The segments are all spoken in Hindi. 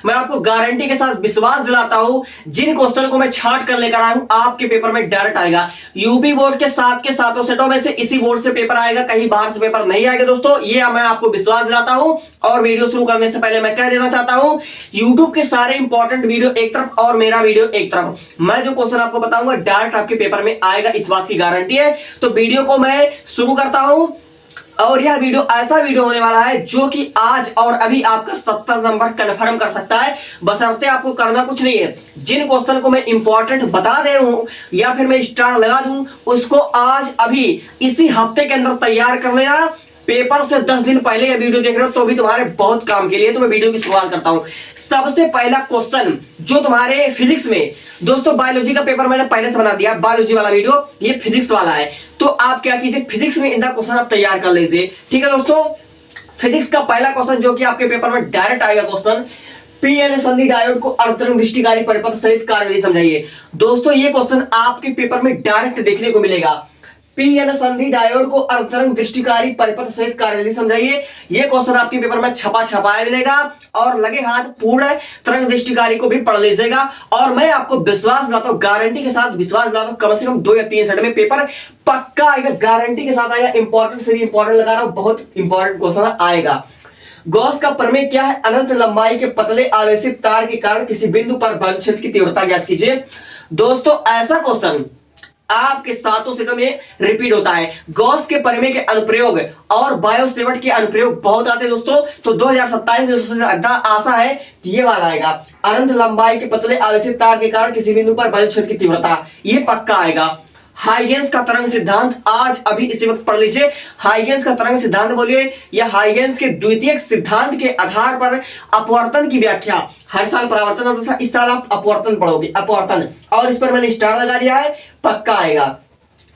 मैं आपको गारंटी के साथ विश्वास दिलाता हूं, जिन क्वेश्चन को मैं छांट कर लेकर आया हूं आपके पेपर में डायरेक्ट आएगा। यूपी बोर्ड के साथ के सातों सेटों में से इसी बोर्ड से पेपर आएगा, कहीं बाहर से पेपर नहीं आएगा दोस्तों, ये मैं आपको विश्वास दिलाता हूं। और वीडियो शुरू करने से पहले मैं कह देना चाहता हूं, यूट्यूब के सारे इंपॉर्टेंट वीडियो एक तरफ और मेरा वीडियो एक तरफ, मैं जो क्वेश्चन आपको बताऊंगा डायरेक्ट आपके पेपर में आएगा, इस बात की गारंटी है। तो वीडियो को मैं शुरू करता हूं, और यह वीडियो ऐसा वीडियो होने वाला है जो कि आज और अभी आपका 70 नंबर कंफर्म कर सकता है, बशर्ते आपको करना कुछ नहीं है। जिन क्वेश्चन को मैं इंपॉर्टेंट बता दे हूं या फिर मैं स्टार लगा दूं, उसको आज अभी इसी हफ्ते के अंदर तैयार कर लेना। पेपर से 10 दिन पहले यह वीडियो देख रहे हो तो भी तुम्हारे बहुत काम के लिए, तो मैं वीडियो की शुरुआत करता हूं। सबसे पहला क्वेश्चन जो तुम्हारे फिजिक्स में, दोस्तों बायोलॉजी का पेपर मैंने पहले से बना दिया, बायोलॉजी वाला वीडियो, ये फिजिक्स वाला है। तो आप क्या कीजिए, फिजिक्स में इनका क्वेश्चन आप तैयार कर लीजिए, ठीक है दोस्तों। फिजिक्स का पहला क्वेश्चन जो कि आपके पेपर में डायरेक्ट आएगा क्वेश्चन, पी एन संधि डायोड को अर्धतरंग दृष्टिकारी परिपथ सहित कार्यविधि समझाइए। दोस्तों ये क्वेश्चन आपके पेपर में डायरेक्ट देखने को मिलेगा, पी एन संधि डायोड को अर्धतरंग दृष्टिकारी परिपथ सहित कार्यविधि समझाइए। ये क्वेश्चन आपके पेपर में छपाया मिलेगा, और लगे हाथ पूर्ण तरंग दृष्टिकारी को भी पढ़ लीजिएगा। और मैं आपको विश्वास दिलाता हूं, गारंटी के साथ विश्वास दिलाता हूं, कम से कम 2 या 3 सेट में पेपर पक्का आएगा, गारंटी के साथ आएगा। इंपॉर्टेंट से इंपॉर्टेंट लगा रहा हूं, बहुत इंपॉर्टेंट क्वेश्चन आएगा। गॉस का प्रमेय क्या है? अनंत लंबाई के पतले आवेशित तार के कारण किसी बिंदु पर बल क्षेत्र की तीव्रता ज्ञात कीजिए। दोस्तों ऐसा क्वेश्चन आपके सातों सेटों में रिपीट होता है। गॉस के प्रमेय के अनुप्रयोग और बायोसेवर्ट के अनुप्रयोग बहुत आते हैं दोस्तों, तो 2027 में सबसे ज्यादा आशा है कि ये वाला आएगा, अनंत लंबाई के पतले आवेशित तार के कारण किसी बिंदु पर बल क्षेत्र की तीव्रता, ये पक्का आएगा। हाइगेंस का तरंग सिद्धांत आज अभी इसी वक्त पढ़ लीजिए। हाइगेंस का तरंग सिद्धांत बोलिए, या हाइगेंस के द्वितीयक सिद्धांत के आधार पर अपवर्तन की व्याख्या। हर साल परावर्तन होता था, इस साल आप अपवर्तन पढ़ोगे, अपवर्तन, और इस पर मैंने स्टार लगा दिया है, पक्का आएगा।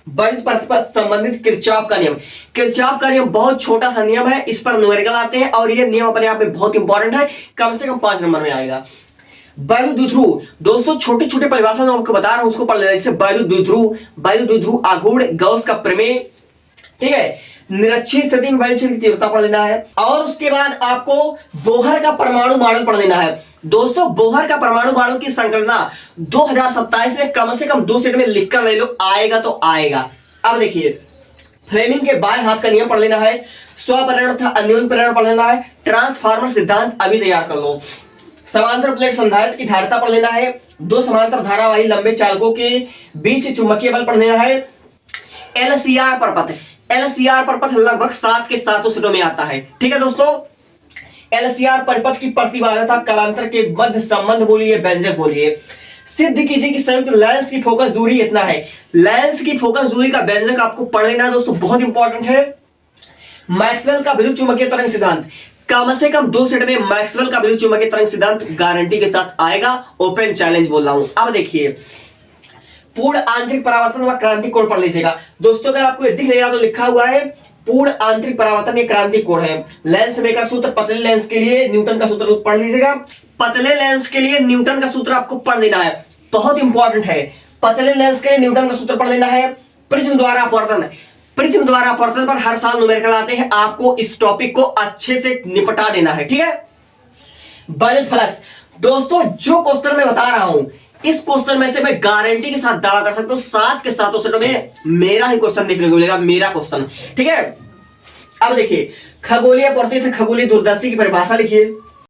वैद्युत प्रतिपथ संबंधित किरचॉफ का नियम, किरचॉफ का नियम बहुत छोटा सा नियम है, इस पर न्यूमेरिकल आते हैं, और ये नियम अपने आप में बहुत इंपॉर्टेंट है, कम से कम 5 नंबर में आएगा। वायु द्विध्रुव, दोस्तों छोटे छोटे परिभाषा जो आपको बता रहा हूं उसको पढ़ लेना, जैसे वायु द्विध्रुव आघूर्ण, गॉस का प्रमेय, ठीक है, निरक्षीय स्थिति में वायु क्षेत्र की तीव्रता पढ़ लेना है। और उसके बाद आपको बोहर का परमाणु मॉडल पढ़ लेना है। दोस्तों बोहर का परमाणु मॉडल की संकल्पना 2027 में कम से कम 2 सेट में लिखकर ले लो, आएगा तो आएगा। अब देखिए, फ्लेमिंग के बाएं हाथ का नियम पढ़ लेना है, स्वपरिणाम तथा अन्योन्य परिणाम पढ़ लेना है, ट्रांसफार्मर सिद्धांत अभी तैयार कर लो, समांतर प्लेट संधारित्र की धारिता पढ़ लेना है, 2 समांतर धारावाही लंबे चालकों के बीच चुंबकीय बल पढ़ लेना है, एलसीआर परपथ, एलसीआर परपथ लगभग 7 के 7 सेटों में आता है, ठीक है दोस्तों। एलसीआर परपथ की प्रतिबाध्यता कालांतर के मध्य संबंध बोलिए, व्यंजक बोलिए। सिद्ध कीजिए कि संयुक्त लेंस की फोकस दूरी इतना है, लेंस की फोकस दूरी का व्यंजक आपको पढ़ लेना है दोस्तों, बहुत इंपॉर्टेंट है। मैक्सवेल का विद्युत चुंबकीय तरंग सिद्धांत, कम से कम 2 सेट में मैक्सवेल का विद्युत चुंबकीय तरंग सिद्धांत गारंटी के साथ आएगा, ओपन चैलेंज बोल रहा हूं। अब देखिए, पूर्ण आंतरिक परावर्तन व क्रांति कोण पढ़ लीजिएगा दोस्तों। अगर आपको दिख रहा तो लिखा हुआ है पूर्ण आंतरिक परावर्तन या क्रांति कोण है। लेंस में का सूत्र, पतले लेंस के लिए न्यूटन का सूत्र पढ़ लीजिएगा, पतले लेंस के लिए न्यूटन का सूत्र आपको पढ़ लेना है, बहुत इंपॉर्टेंट है। पतले लेंस के लिए न्यूटन का सूत्र पढ़ लेना है। प्रिज्म द्वारा अपवर्तन, प्रिज्म द्वारा अपवर्तन पर हर साल न्यूमेरिकल आते हैं, आपको इस टॉपिक को अच्छे से निपटा देना है, ठीक है। वैद्युत फ्लक्स, दोस्तों जो क्वेश्चन मैं बता रहा हूं, इस क्वेश्चन में से मैं गारंटी के साथ दावा कर सकता हूं 7 के 7 सेटों में मेरा ही क्वेश्चन देखने को मिलेगा, मेरा क्वेश्चन, ठीक है। अब देखिए, खगोलीय प्रतीत खगोलीय दूरदर्शी की परिभाषा लिखिए।